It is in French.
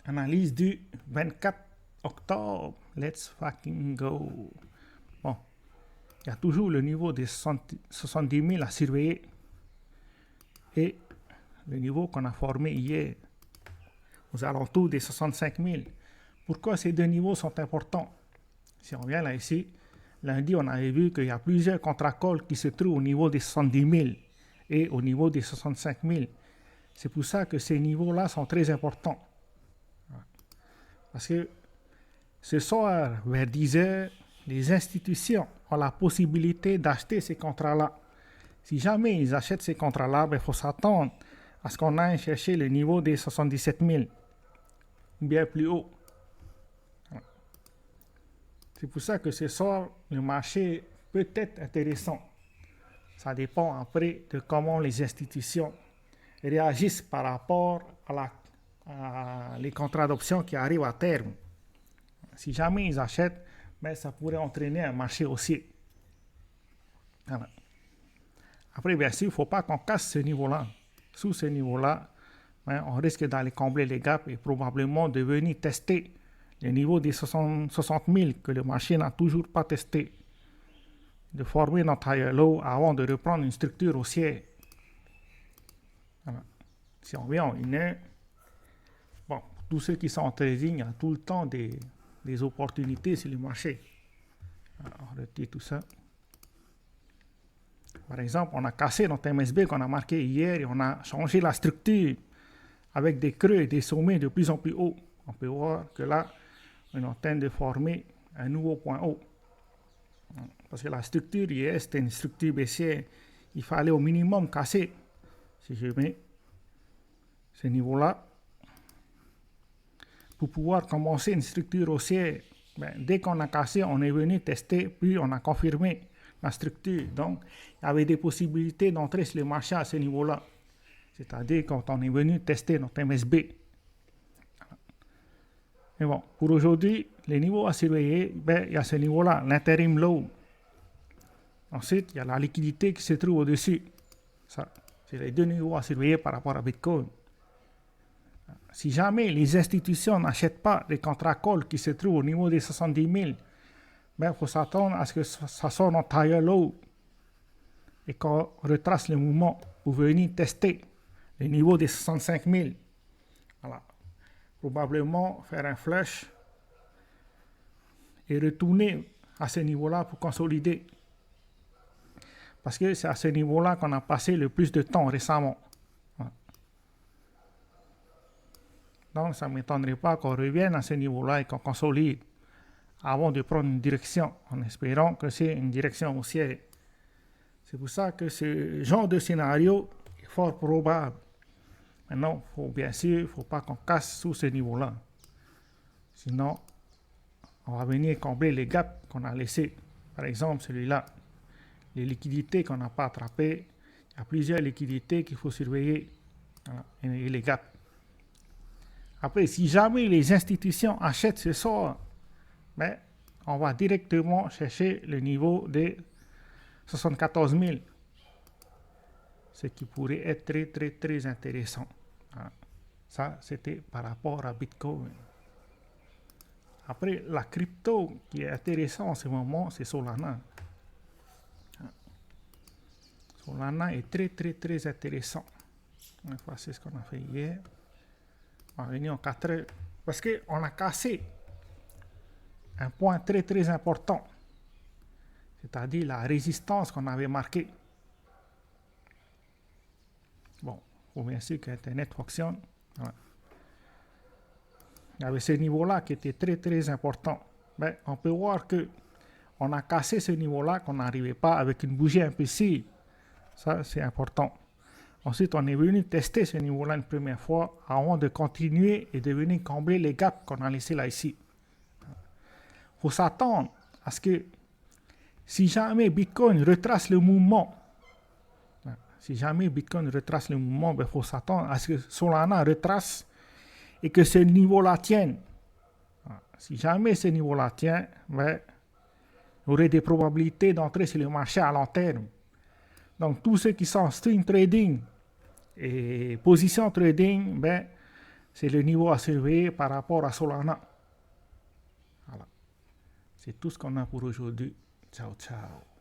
Analyse du 24 octobre. Let's fucking go. Bon, il y a toujours le niveau des 70 000 à surveiller et le niveau qu'on a formé hier aux alentours des 65 000. Pourquoi ces deux niveaux sont importants? Si on vient là ici, lundi, on avait vu qu'il y a plusieurs contracalls qui se trouvent au niveau des 70 000 et au niveau des 65 000. C'est pour ça que ces niveaux-là sont très importants. Parce que ce soir, vers 10 heures, les institutions ont la possibilité d'acheter ces contrats-là. Si jamais ils achètent ces contrats-là, il faut s'attendre à ce qu'on aille chercher le niveau des 77 000, bien plus haut. C'est pour ça que ce soir, le marché peut être intéressant. Ça dépend après de comment les institutions réagissent par rapport à les contrats d'options qui arrivent à terme. Si jamais ils achètent, ben, ça pourrait entraîner un marché haussier. Voilà. Après, bien sûr, il ne faut pas qu'on casse ce niveau-là. Sous ce niveau-là, ben, on risque d'aller combler les gaps et probablement de venir tester le niveau des 60 000 que le marché n'a toujours pas testé. De former notre higher low avant de reprendre une structure haussière. Voilà. Si on vient en une heure, bon, tous ceux qui sont en trading, il y a tout le temps des opportunités sur le marché. Alors, on retire tout ça. Par exemple, on a cassé notre MSB qu'on a marqué hier et on a changé la structure avec des creux et des sommets de plus en plus hauts. On peut voir que là, on est en train de former un nouveau point haut. Parce que la structure hier, c'était une structure baissière. Il fallait au minimum casser. Si je mets ce niveau-là, pour pouvoir commencer une structure haussière, ben, dès qu'on a cassé, on est venu tester, puis on a confirmé la structure. Donc, il y avait des possibilités d'entrer sur le marché à ce niveau-là. C'est-à-dire quand on est venu tester notre MSB. Mais bon, pour aujourd'hui, les niveaux à surveiller, ben, il y a ce niveau-là, l'interim low. Ensuite, il y a la liquidité qui se trouve au-dessus. Ça, c'est les deux niveaux à surveiller par rapport à Bitcoin. Si jamais les institutions n'achètent pas les contrats call qui se trouvent au niveau des 70 000, ben, il faut s'attendre à ce que ça sorte en higher low et qu'on retrace le mouvement pour venir tester le niveau des 65 000. Voilà. Probablement faire un flush et retourner à ce niveau-là pour consolider. Parce que c'est à ce niveau-là qu'on a passé le plus de temps récemment. Voilà. Donc, ça ne m'étonnerait pas qu'on revienne à ce niveau-là et qu'on consolide avant de prendre une direction, en espérant que c'est une direction haussière. C'est pour ça que ce genre de scénario est fort probable. Maintenant, bien sûr, il ne faut pas qu'on casse sous ce niveau-là. Sinon, on va venir combler les gaps qu'on a laissés. Par exemple, celui-là. Les liquidités qu'on n'a pas attrapées. Il y a plusieurs liquidités qu'il faut surveiller. Voilà, et les gaps. Après, si jamais les institutions achètent ce soir, ben, on va directement chercher le niveau des 74 000. Ce qui pourrait être très, très, très intéressant. Voilà. Ça, c'était par rapport à Bitcoin. Après, la crypto qui est intéressante en ce moment, c'est Solana. Solana est très, très, très intéressant. C'est ce qu'on a fait hier. On va venir en 4 heures. Parce qu'on a cassé un point très, très important. C'est-à-dire la résistance qu'on avait marquée. Bon, il faut bien sûr qu'Internet fonctionne. Voilà. Il y avait ce niveau-là qui était très, très important. Ben, on peut voir qu'on a cassé ce niveau-là, qu'on n'arrivait pas avec une bougie impulsive. Ça, c'est important. Ensuite, on est venu tester ce niveau-là une première fois avant de continuer et de venir combler les gaps qu'on a laissés là ici. Il faut s'attendre à ce que si jamais Bitcoin retrace le mouvement, il faut s'attendre à ce que Solana retrace et que ce niveau-là tienne. Si jamais ce niveau-là tient, ben, il y aurait des probabilités d'entrer sur le marché à long terme. Donc, tous ceux qui sont string trading et position trading, ben, c'est le niveau à surveiller par rapport à Solana. Voilà. C'est tout ce qu'on a pour aujourd'hui. Ciao, ciao.